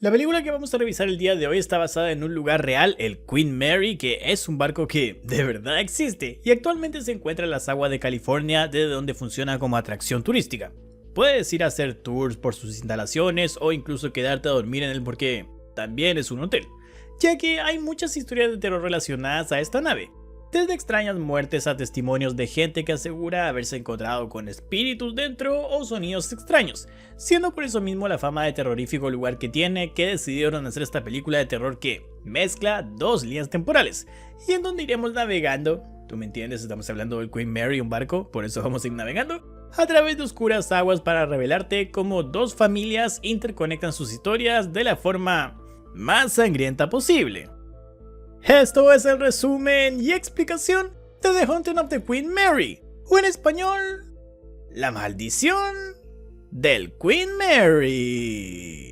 La película que vamos a revisar el día de hoy está basada en un lugar real, el Queen Mary, que es un barco que de verdad existe y actualmente se encuentra en las aguas de California, desde donde funciona como atracción turística. Puedes ir a hacer tours por sus instalaciones o incluso quedarte a dormir en él porque también es un hotel, ya que hay muchas historias de terror relacionadas a esta nave. Desde extrañas muertes a testimonios de gente que asegura haberse encontrado con espíritus dentro o sonidos extraños, siendo por eso mismo la fama de terrorífico lugar que tiene que decidieron hacer esta película de terror que mezcla dos líneas temporales y en donde iremos navegando, tú me entiendes, estamos hablando del Queen Mary, un barco, por eso vamos a ir navegando, a través de oscuras aguas para revelarte cómo dos familias interconectan sus historias de la forma más sangrienta posible. Esto es el resumen y explicación de The Haunting of the Queen Mary, o en español, La maldición del Queen Mary.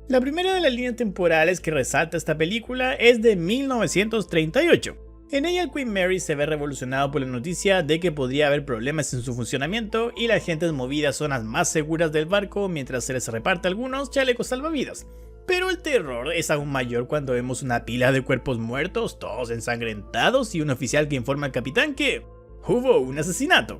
La primera de las líneas temporales que resalta esta película es de 1938. En ella el Queen Mary se ve revolucionado por la noticia de que podría haber problemas en su funcionamiento y la gente es movida a zonas más seguras del barco mientras se les reparte algunos chalecos salvavidas. Pero el terror es aún mayor cuando vemos una pila de cuerpos muertos, todos ensangrentados y un oficial que informa al capitán que hubo un asesinato.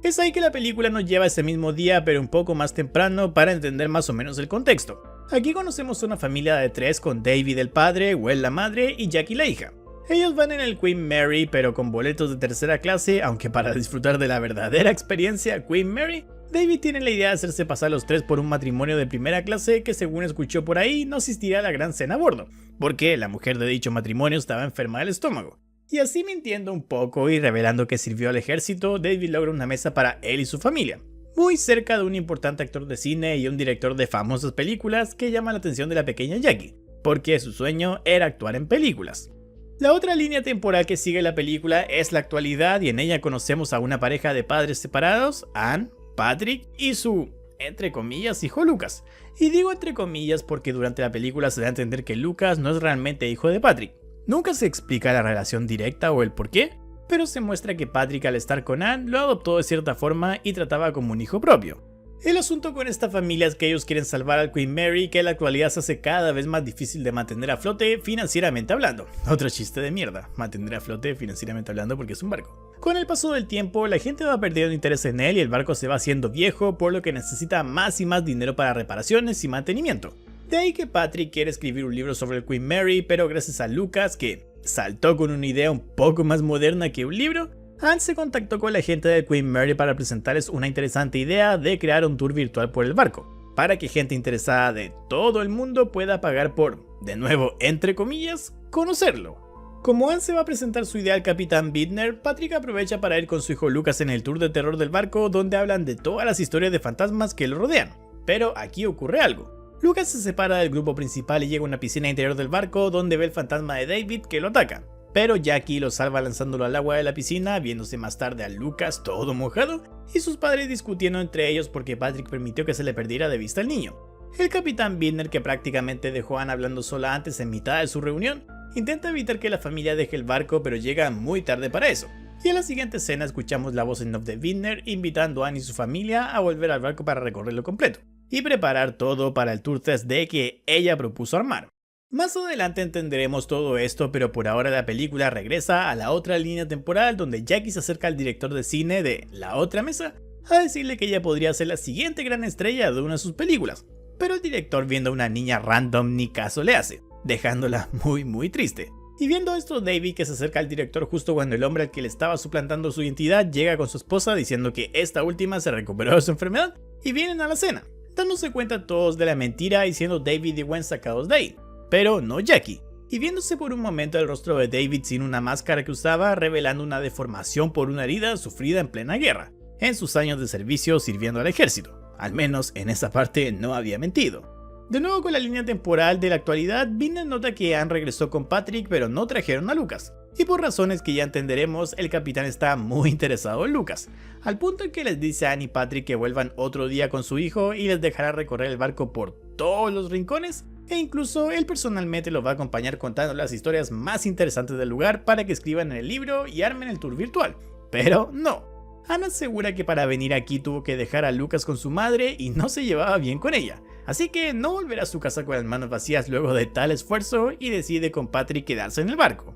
Es ahí que la película nos lleva ese mismo día pero un poco más temprano para entender más o menos el contexto. Aquí conocemos a una familia de tres con David el padre, Well la madre y Jackie la hija. Ellos van en el Queen Mary pero con boletos de tercera clase, aunque para disfrutar de la verdadera experiencia Queen Mary, David tiene la idea de hacerse pasar los tres por un matrimonio de primera clase que según escuchó por ahí no asistiría a la gran cena a bordo, porque la mujer de dicho matrimonio estaba enferma del estómago. Y así mintiendo un poco y revelando que sirvió al ejército, David logra una mesa para él y su familia, muy cerca de un importante actor de cine y un director de famosas películas que llama la atención de la pequeña Jackie, porque su sueño era actuar en películas. La otra línea temporal que sigue la película es la actualidad y en ella conocemos a una pareja de padres separados, Anne, Patrick y su, entre comillas, hijo Lucas. Y digo entre comillas porque durante la película se da a entender que Lucas no es realmente hijo de Patrick. Nunca se explica la relación directa o el por qué, pero se muestra que Patrick al estar con Anne lo adoptó de cierta forma y trataba como un hijo propio. El asunto con esta familia es que ellos quieren salvar al Queen Mary, que en la actualidad se hace cada vez más difícil de mantener a flote financieramente hablando. Otro chiste de mierda, mantener a flote financieramente hablando porque es un barco. Con el paso del tiempo, la gente va perdiendo interés en él y el barco se va haciendo viejo, por lo que necesita más y más dinero para reparaciones y mantenimiento. De ahí que Patrick quiere escribir un libro sobre el Queen Mary, pero gracias a Lucas, que saltó con una idea un poco más moderna que un libro, Anne se contactó con la gente de Queen Mary para presentarles una interesante idea de crear un tour virtual por el barco, para que gente interesada de todo el mundo pueda pagar por, de nuevo entre comillas, conocerlo. Como Anne se va a presentar su idea al capitán Bittner, Patrick aprovecha para ir con su hijo Lucas en el tour de terror del barco donde hablan de todas las historias de fantasmas que lo rodean. Pero aquí ocurre algo. Lucas se separa del grupo principal y llega a una piscina interior del barco donde ve el fantasma de David que lo ataca. Pero Jackie lo salva lanzándolo al agua de la piscina, viéndose más tarde a Lucas todo mojado y sus padres discutiendo entre ellos porque Patrick permitió que se le perdiera de vista al niño. El capitán Bittner, que prácticamente dejó a Anne hablando sola antes en mitad de su reunión, intenta evitar que la familia deje el barco pero llega muy tarde para eso. Y en la siguiente escena escuchamos la voz en off de Bittner invitando a Anne y su familia a volver al barco para recorrerlo completo y preparar todo para el tour 3D que ella propuso armar. Más adelante entenderemos todo esto, pero por ahora la película regresa a la otra línea temporal donde Jackie se acerca al director de cine de La Otra Mesa a decirle que ella podría ser la siguiente gran estrella de una de sus películas, pero el director, viendo a una niña random, ni caso le hace, dejándola muy triste. Y viendo esto, David, que se acerca al director justo cuando el hombre al que le estaba suplantando su identidad llega con su esposa diciendo que esta última se recuperó de su enfermedad y vienen a la cena, dándose cuenta todos de la mentira y siendo David y Gwen sacados de ahí. Pero no Jackie, y viéndose por un momento el rostro de David sin una máscara que usaba, revelando una deformación por una herida sufrida en plena guerra, en sus años de servicio sirviendo al ejército. Al menos en esa parte no había mentido. De nuevo con la línea temporal de la actualidad, Bittner nota que Anne regresó con Patrick pero no trajeron a Lucas. Y por razones que ya entenderemos, el capitán está muy interesado en Lucas, al punto en que les dice a Anne y Patrick que vuelvan otro día con su hijo y les dejará recorrer el barco por todos los rincones, e incluso él personalmente los va a acompañar contando las historias más interesantes del lugar para que escriban en el libro y armen el tour virtual. Pero no. Anne asegura que para venir aquí tuvo que dejar a Lucas con su madre y no se llevaba bien con ella, así que no volverá a su casa con las manos vacías luego de tal esfuerzo y decide con Patrick quedarse en el barco.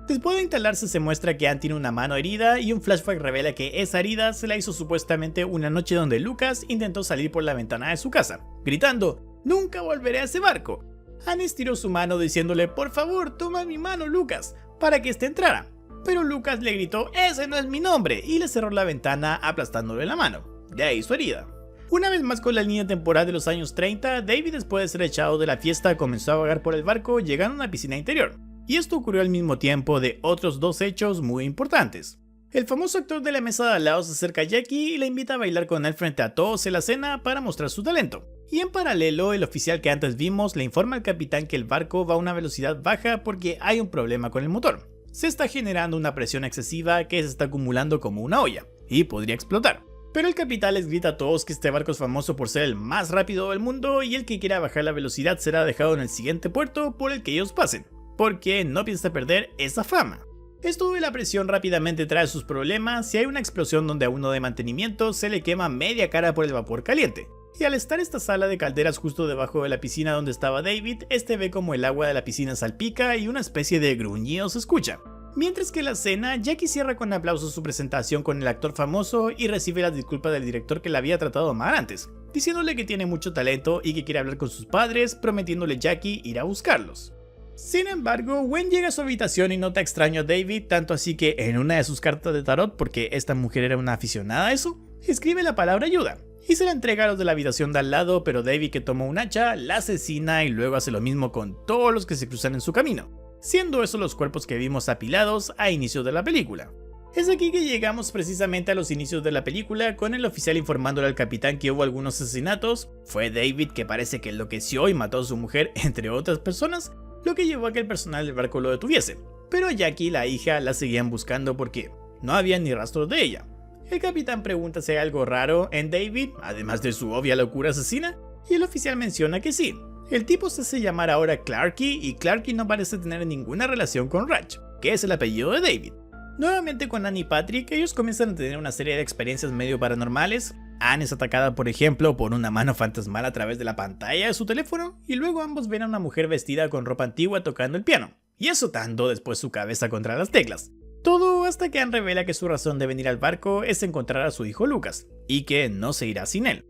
Después de instalarse se muestra que Anne tiene una mano herida y un flashback revela que esa herida se la hizo supuestamente una noche donde Lucas intentó salir por la ventana de su casa, gritando "¡Nunca volveré a ese barco!". Anne estiró su mano diciéndole "Por favor, toma mi mano, Lucas", para que éste entrara, pero Lucas le gritó "¡Ese no es mi nombre!" y le cerró la ventana aplastándole la mano, de ahí su herida. Una vez más con la línea temporal de los años 30, David después de ser echado de la fiesta comenzó a vagar por el barco llegando a una piscina interior. Y esto ocurrió al mismo tiempo de otros dos hechos muy importantes. El famoso actor de la mesa de al lado se acerca a Jackie y la invita a bailar con él frente a todos en la cena para mostrar su talento. Y en paralelo, el oficial que antes vimos le informa al capitán que el barco va a una velocidad baja porque hay un problema con el motor. Se está generando una presión excesiva que se está acumulando como una olla, y podría explotar. Pero el capitán les grita a todos que este barco es famoso por ser el más rápido del mundo y el que quiera bajar la velocidad será dejado en el siguiente puerto por el que ellos pasen, porque no piensa perder esa fama. Esto de la presión rápidamente trae sus problemas y hay una explosión donde a uno de mantenimiento se le quema media cara por el vapor caliente. Y al estar esta sala de calderas justo debajo de la piscina donde estaba David, este ve como el agua de la piscina salpica y una especie de gruñido se escucha. Mientras que en la cena, Jackie cierra con aplausos su presentación con el actor famoso y recibe las disculpas del director que la había tratado mal antes, diciéndole que tiene mucho talento y que quiere hablar con sus padres, prometiéndole a Jackie ir a buscarlos. Sin embargo, Gwen llega a su habitación y nota extraño a David, tanto así que en una de sus cartas de tarot, porque esta mujer era una aficionada a eso, escribe la palabra ayuda y se la entrega a los de la habitación de al lado, pero David, que toma un hacha, la asesina y luego hace lo mismo con todos los que se cruzan en su camino, siendo esos los cuerpos que vimos apilados a inicios de la película. Es aquí que llegamos precisamente a los inicios de la película, con el oficial informándole al capitán que hubo algunos asesinatos. Fue David que parece que enloqueció y mató a su mujer, entre otras personas, lo que llevó a que el personal del barco lo detuviese, pero a Jackie y la hija la seguían buscando porque no había ni rastros de ella. El capitán pregunta si hay algo raro en David, además de su obvia locura asesina, y el oficial menciona que sí. El tipo se hace llamar ahora Clarky y Clarky no parece tener ninguna relación con Ratch, que es el apellido de David. Nuevamente con Anne y Patrick, ellos comienzan a tener una serie de experiencias medio paranormales. Anne es atacada por ejemplo por una mano fantasmal a través de la pantalla de su teléfono y luego ambos ven a una mujer vestida con ropa antigua tocando el piano y azotando después su cabeza contra las teclas. Todo hasta que Anne revela que su razón de venir al barco es encontrar a su hijo Lucas y que no se irá sin él.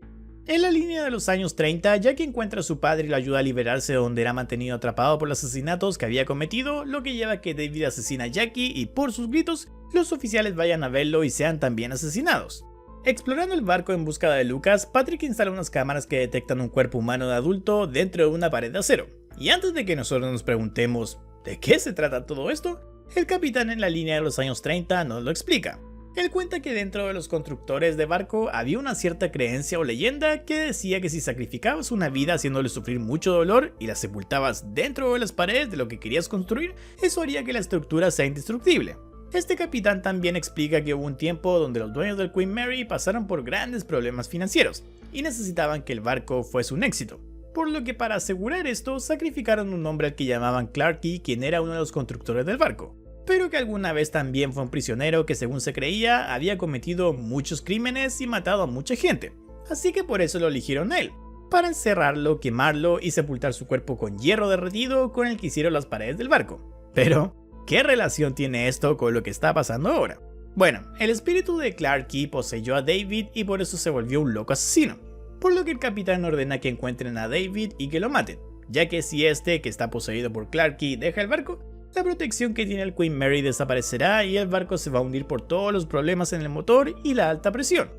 En la línea de los años 30, Jackie encuentra a su padre y lo ayuda a liberarse de donde era mantenido atrapado por los asesinatos que había cometido, lo que lleva a que David asesina a Jackie y por sus gritos, los oficiales vayan a verlo y sean también asesinados. Explorando el barco en busca de Lucas, Patrick instala unas cámaras que detectan un cuerpo humano de adulto dentro de una pared de acero. Y antes de que nosotros nos preguntemos ¿de qué se trata todo esto?, el capitán en la línea de los años 30 nos lo explica. Él cuenta que dentro de los constructores de barco había una cierta creencia o leyenda que decía que si sacrificabas una vida haciéndole sufrir mucho dolor y la sepultabas dentro de las paredes de lo que querías construir, eso haría que la estructura sea indestructible. Este capitán también explica que hubo un tiempo donde los dueños del Queen Mary pasaron por grandes problemas financieros y necesitaban que el barco fuese un éxito, por lo que para asegurar esto sacrificaron un hombre al que llamaban Clarky, quien era uno de los constructores del barco, pero que alguna vez también fue un prisionero que según se creía había cometido muchos crímenes y matado a mucha gente, así que por eso lo eligieron a él, para encerrarlo, quemarlo y sepultar su cuerpo con hierro derretido con el que hicieron las paredes del barco. Pero ¿qué relación tiene esto con lo que está pasando ahora? Bueno, el espíritu de Clarky poseyó a David y por eso se volvió un loco asesino, por lo que el capitán ordena que encuentren a David y que lo maten, ya que si este, que está poseído por Clarky, deja el barco, la protección que tiene el Queen Mary desaparecerá y el barco se va a hundir por todos los problemas en el motor y la alta presión.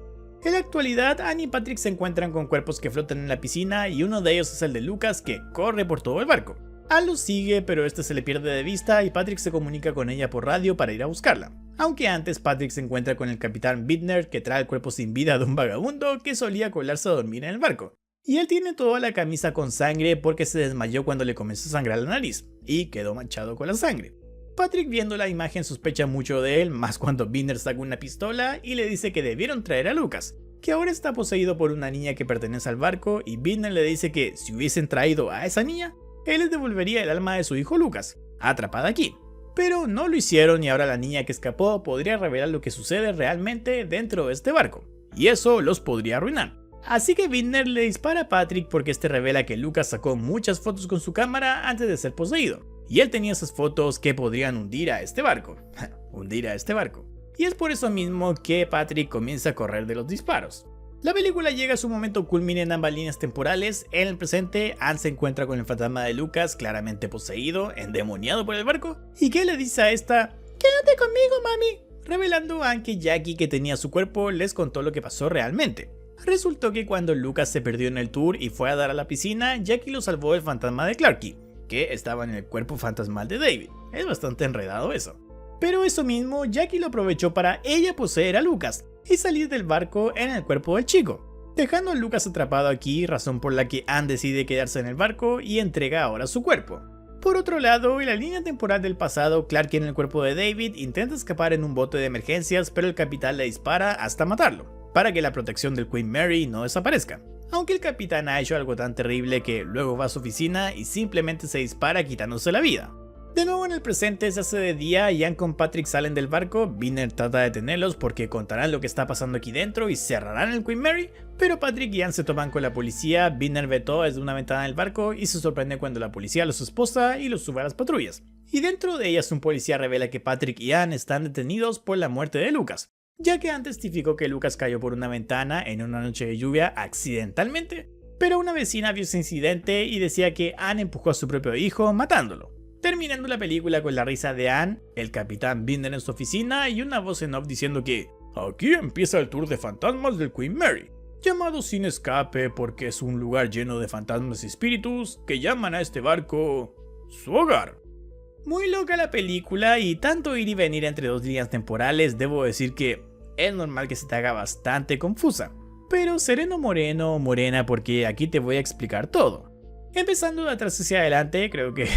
En la actualidad, Anne y Patrick se encuentran con cuerpos que flotan en la piscina y uno de ellos es el de Lucas, que corre por todo el barco. Anne lo sigue, pero este se le pierde de vista y Patrick se comunica con ella por radio para ir a buscarla. Aunque antes Patrick se encuentra con el capitán Bittner, que trae el cuerpo sin vida de un vagabundo que solía colarse a dormir en el barco. Y él tiene toda la camisa con sangre porque se desmayó cuando le comenzó a sangrar la nariz y quedó manchado con la sangre. Patrick, viendo la imagen, sospecha mucho de él, más cuando Bittner saca una pistola y le dice que debieron traer a Lucas, que ahora está poseído por una niña que pertenece al barco, y Bittner le dice que si hubiesen traído a esa niña, él les devolvería el alma de su hijo Lucas, atrapada aquí. Pero no lo hicieron y ahora la niña que escapó podría revelar lo que sucede realmente dentro de este barco, y eso los podría arruinar. Así que Bittner le dispara a Patrick porque este revela que Lucas sacó muchas fotos con su cámara antes de ser poseído, y él tenía esas fotos que podrían hundir a este barco. Hundir a este barco. Y es por eso mismo que Patrick comienza a correr de los disparos. La película llega a su momento culmine en ambas líneas temporales. En el presente, Anne se encuentra con el fantasma de Lucas, claramente poseído, endemoniado por el barco, y que le dice a esta: "Quédate conmigo, mami", revelando a Anne que Jackie, que tenía su cuerpo, les contó lo que pasó realmente. Resultó que cuando Lucas se perdió en el tour y fue a dar a la piscina, Jackie lo salvó del fantasma de Clarky, que estaba en el cuerpo fantasmal de David. Es bastante enredado eso. Pero eso mismo, Jackie lo aprovechó para ella poseer a Lucas y salir del barco en el cuerpo del chico, dejando a Lucas atrapado aquí, razón por la que Anne decide quedarse en el barco y entrega ahora su cuerpo. Por otro lado, en la línea temporal del pasado, Clarky en el cuerpo de David intenta escapar en un bote de emergencias, pero el capitán le dispara hasta matarlo, para que la protección del Queen Mary no desaparezca. Aunque el capitán ha hecho algo tan terrible que luego va a su oficina y simplemente se dispara quitándose la vida. De nuevo en el presente se hace de día y Anne con Patrick salen del barco. Bittner trata de detenerlos porque contarán lo que está pasando aquí dentro y cerrarán el Queen Mary, pero Patrick y Anne se topan con la policía. Bittner ve todo desde una ventana del barco y se sorprende cuando la policía los esposa y los sube a las patrullas. Y dentro de ellas un policía revela que Patrick y Anne están detenidos por la muerte de Lucas, ya que Anne testificó que Lucas cayó por una ventana en una noche de lluvia accidentalmente, pero una vecina vio ese incidente y decía que Anne empujó a su propio hijo matándolo. Terminando la película con la risa de Anne, el capitán Bittner en su oficina y una voz en off diciendo que aquí empieza el tour de fantasmas del Queen Mary, llamado Sin Escape porque es un lugar lleno de fantasmas y espíritus que llaman a este barco su hogar. Muy loca la película y tanto ir y venir entre dos líneas temporales, debo decir que es normal que se te haga bastante confusa. Pero sereno moreno o morena porque aquí te voy a explicar todo. Empezando de atrás hacia adelante, creo que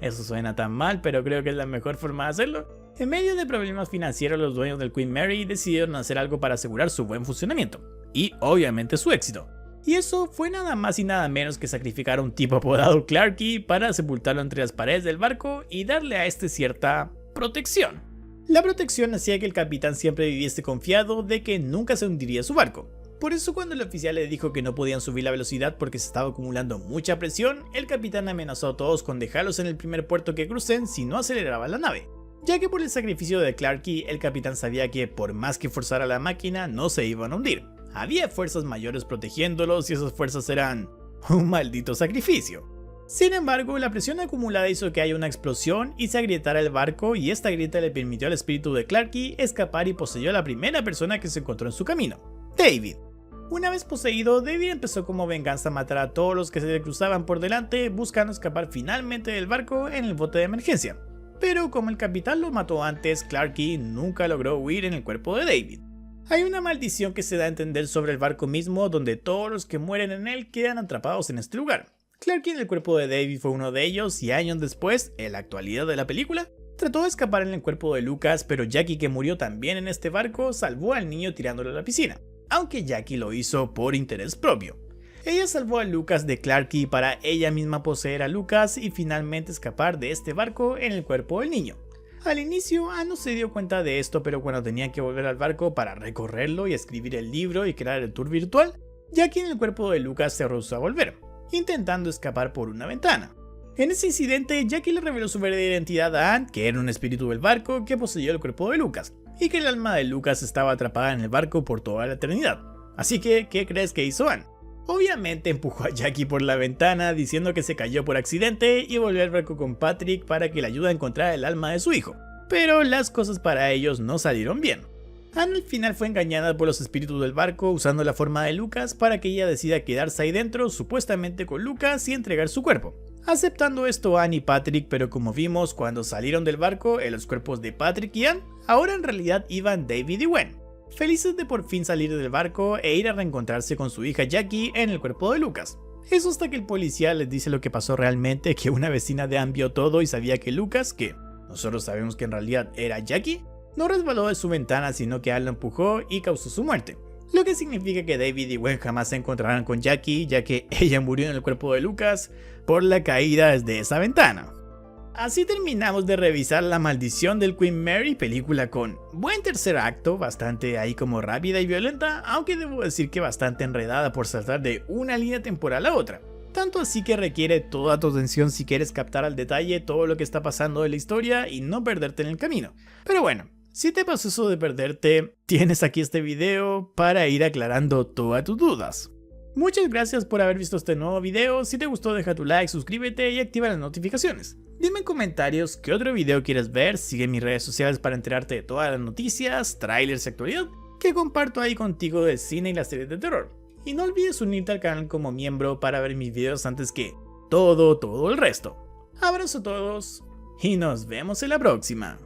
eso suena tan mal, pero creo que es la mejor forma de hacerlo. En medio de problemas financieros, los dueños del Queen Mary decidieron hacer algo para asegurar su buen funcionamiento, y obviamente su éxito. Y eso fue nada más y nada menos que sacrificar a un tipo apodado Clarky para sepultarlo entre las paredes del barco y darle a este cierta protección. La protección hacía que el capitán siempre viviese confiado de que nunca se hundiría su barco. Por eso cuando el oficial le dijo que no podían subir la velocidad porque se estaba acumulando mucha presión, el capitán amenazó a todos con dejarlos en el primer puerto que crucen si no aceleraban la nave, ya que por el sacrificio de Clarky el capitán sabía que por más que forzara la máquina no se iban a hundir. Había fuerzas mayores protegiéndolos y esas fuerzas eran un maldito sacrificio. Sin embargo, la presión acumulada hizo que haya una explosión y se agrietara el barco, y esta grieta le permitió al espíritu de Clarky escapar y poseyó a la primera persona que se encontró en su camino, David. Una vez poseído, David empezó como venganza a matar a todos los que se le cruzaban por delante, buscando escapar finalmente del barco en el bote de emergencia. Pero como el capitán lo mató antes, Clarky nunca logró huir en el cuerpo de David. Hay una maldición que se da a entender sobre el barco mismo, donde todos los que mueren en él quedan atrapados en este lugar. Clarky en el cuerpo de David fue uno de ellos, y años después, en la actualidad de la película, trató de escapar en el cuerpo de Lucas, pero Jackie, que murió también en este barco, salvó al niño tirándolo a la piscina, aunque Jackie lo hizo por interés propio. Ella salvó a Lucas de Clarky para ella misma poseer a Lucas y finalmente escapar de este barco en el cuerpo del niño. Al inicio, Anne no se dio cuenta de esto, pero cuando tenía que volver al barco para recorrerlo y escribir el libro y crear el tour virtual, Jackie en el cuerpo de Lucas se rehusó a volver, intentando escapar por una ventana. En ese incidente, Jackie le reveló su verdadera identidad a Anne, que era un espíritu del barco que poseyó el cuerpo de Lucas, y que el alma de Lucas estaba atrapada en el barco por toda la eternidad. Así que, ¿qué crees que hizo Anne? Obviamente empujó a Jackie por la ventana diciendo que se cayó por accidente y volvió al barco con Patrick para que le ayude a encontrar el alma de su hijo. Pero las cosas para ellos no salieron bien. Anne al final fue engañada por los espíritus del barco usando la forma de Lucas para que ella decida quedarse ahí dentro supuestamente con Lucas y entregar su cuerpo. Aceptando esto Anne y Patrick, pero como vimos cuando salieron del barco en los cuerpos de Patrick y Anne, ahora en realidad iban David y Gwen, felices de por fin salir del barco e ir a reencontrarse con su hija Jackie en el cuerpo de Lucas. Eso hasta que el policía les dice lo que pasó realmente, que una vecina de Anne vio todo y sabía que Lucas, que nosotros sabemos que en realidad era Jackie, no resbaló de su ventana sino que Anne lo empujó y causó su muerte. Lo que significa que David y Gwen jamás se encontrarán con Jackie, ya que ella murió en el cuerpo de Lucas por la caída desde esa ventana. Así terminamos de revisar La Maldición del Queen Mary, película con buen tercer acto, bastante ahí como rápida y violenta, aunque debo decir que bastante enredada por saltar de una línea temporal a otra. Tanto así que requiere toda tu atención si quieres captar al detalle todo lo que está pasando en la historia y no perderte en el camino. Pero bueno, si te pasó eso de perderte, tienes aquí este video para ir aclarando todas tus dudas. Muchas gracias por haber visto este nuevo video. Si te gustó, deja tu like, suscríbete y activa las notificaciones. Dime en comentarios qué otro video quieres ver, sigue mis redes sociales para enterarte de todas las noticias, trailers y actualidad que comparto ahí contigo del cine y las series de terror. Y no olvides unirte al canal como miembro para ver mis videos antes que todo el resto. Abrazo a todos y nos vemos en la próxima.